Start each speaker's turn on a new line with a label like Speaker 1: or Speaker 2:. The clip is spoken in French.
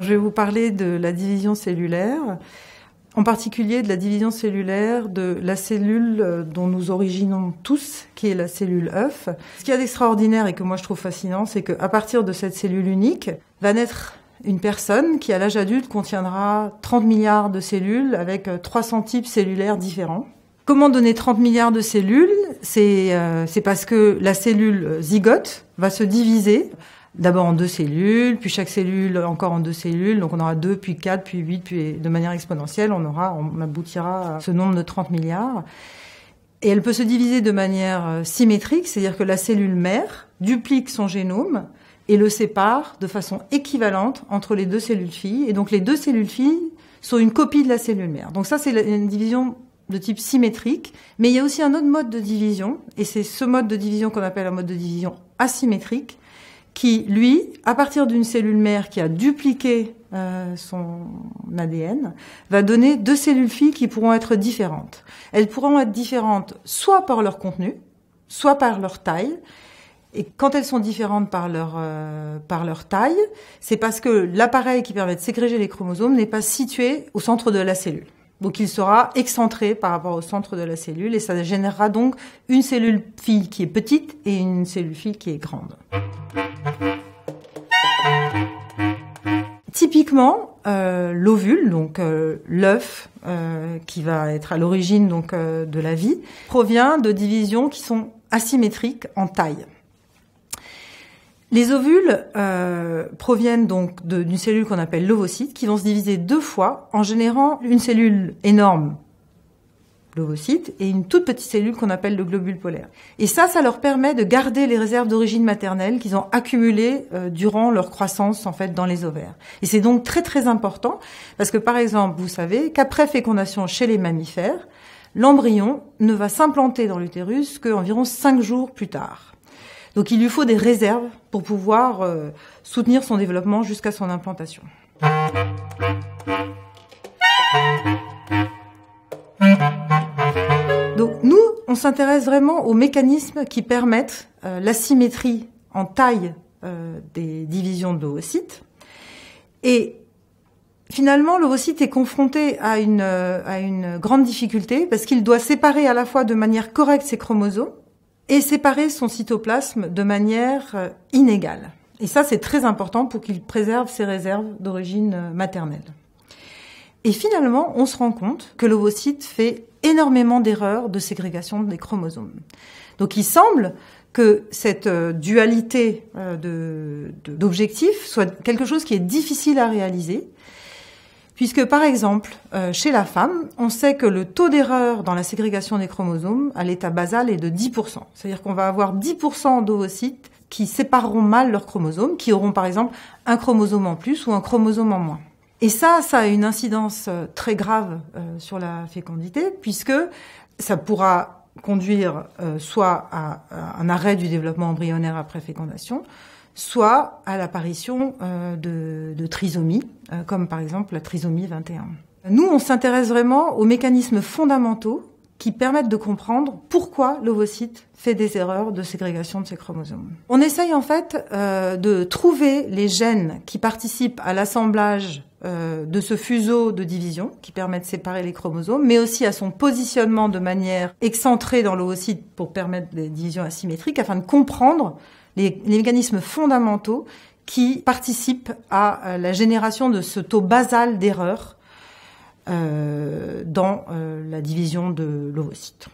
Speaker 1: je vais vous parler de la division cellulaire, en particulier de la division cellulaire de la cellule dont nous originons tous, qui est la cellule œuf. Ce qu'il y a d'extraordinaire et que moi je trouve fascinant, c'est qu'à partir de cette cellule unique, va naître une personne qui, à l'âge adulte, contiendra 30 milliards de cellules avec 300 types cellulaires différents. Comment donner 30 milliards de cellules ? C'est parce que la cellule zygote va se diviser d'abord en 2 cellules, puis chaque cellule encore en 2 cellules, donc on aura 2, puis 4, puis 8, puis de manière exponentielle, on aboutira à ce nombre de 30 milliards. Et elle peut se diviser de manière symétrique, c'est-à-dire que la cellule mère duplique son génome et le sépare de façon équivalente entre les 2 cellules filles. Et donc les 2 cellules filles sont une copie de la cellule mère. Donc ça, c'est une division de type symétrique. Mais il y a aussi un autre mode de division, et c'est ce mode de division qu'on appelle un mode de division asymétrique, qui, lui, à partir d'une cellule mère qui a dupliqué son ADN, va donner 2 cellules filles qui pourront être différentes. Elles pourront être différentes soit par leur contenu, soit par leur taille. Et quand elles sont différentes par leur taille, c'est parce que l'appareil qui permet de ségréger les chromosomes n'est pas situé au centre de la cellule. Donc il sera excentré par rapport au centre de la cellule et ça générera donc une cellule fille qui est petite et une cellule fille qui est grande. Typiquement, l'ovule, donc l'œuf qui va être à l'origine donc de la vie, provient de divisions qui sont asymétriques en taille. Les ovules proviennent donc d'une cellule qu'on appelle l'ovocyte, qui vont se diviser 2 fois en générant une cellule énorme, l'ovocyte, et une toute petite cellule qu'on appelle le globule polaire. Et ça leur permet de garder les réserves d'origine maternelle qu'ils ont accumulées durant leur croissance en fait dans les ovaires. Et c'est donc très très important parce que par exemple, vous savez qu'après fécondation chez les mammifères, l'embryon ne va s'implanter dans l'utérus qu'environ 5 jours plus tard. Donc il lui faut des réserves pour pouvoir soutenir son développement jusqu'à son implantation. Donc nous, on s'intéresse vraiment aux mécanismes qui permettent l'asymétrie en taille des divisions de l'ovocyte. Et finalement, l'ovocyte est confronté à une grande difficulté parce qu'il doit séparer à la fois de manière correcte ses chromosomes et séparer son cytoplasme de manière inégale. Et ça, c'est très important pour qu'il préserve ses réserves d'origine maternelle. Et finalement, on se rend compte que l'ovocyte fait énormément d'erreurs de ségrégation des chromosomes. Donc il semble que cette dualité d'objectifs soit quelque chose qui est difficile à réaliser, puisque, par exemple, chez la femme, on sait que le taux d'erreur dans la ségrégation des chromosomes à l'état basal est de 10%. C'est-à-dire qu'on va avoir 10% d'ovocytes qui sépareront mal leurs chromosomes, qui auront, par exemple, un chromosome en plus ou un chromosome en moins. Et ça a une incidence très grave sur la fécondité, puisque ça pourra conduire soit à un arrêt du développement embryonnaire après fécondation, soit à l'apparition de trisomies, comme par exemple la trisomie 21. Nous, on s'intéresse vraiment aux mécanismes fondamentaux qui permettent de comprendre pourquoi l'ovocyte fait des erreurs de ségrégation de ses chromosomes. On essaye en fait de trouver les gènes qui participent à l'assemblage de ce fuseau de division qui permet de séparer les chromosomes, mais aussi à son positionnement de manière excentrée dans l'ovocyte pour permettre des divisions asymétriques, afin de comprendre les mécanismes fondamentaux qui participent à la génération de ce taux basal d'erreur dans la division de l'ovocyte.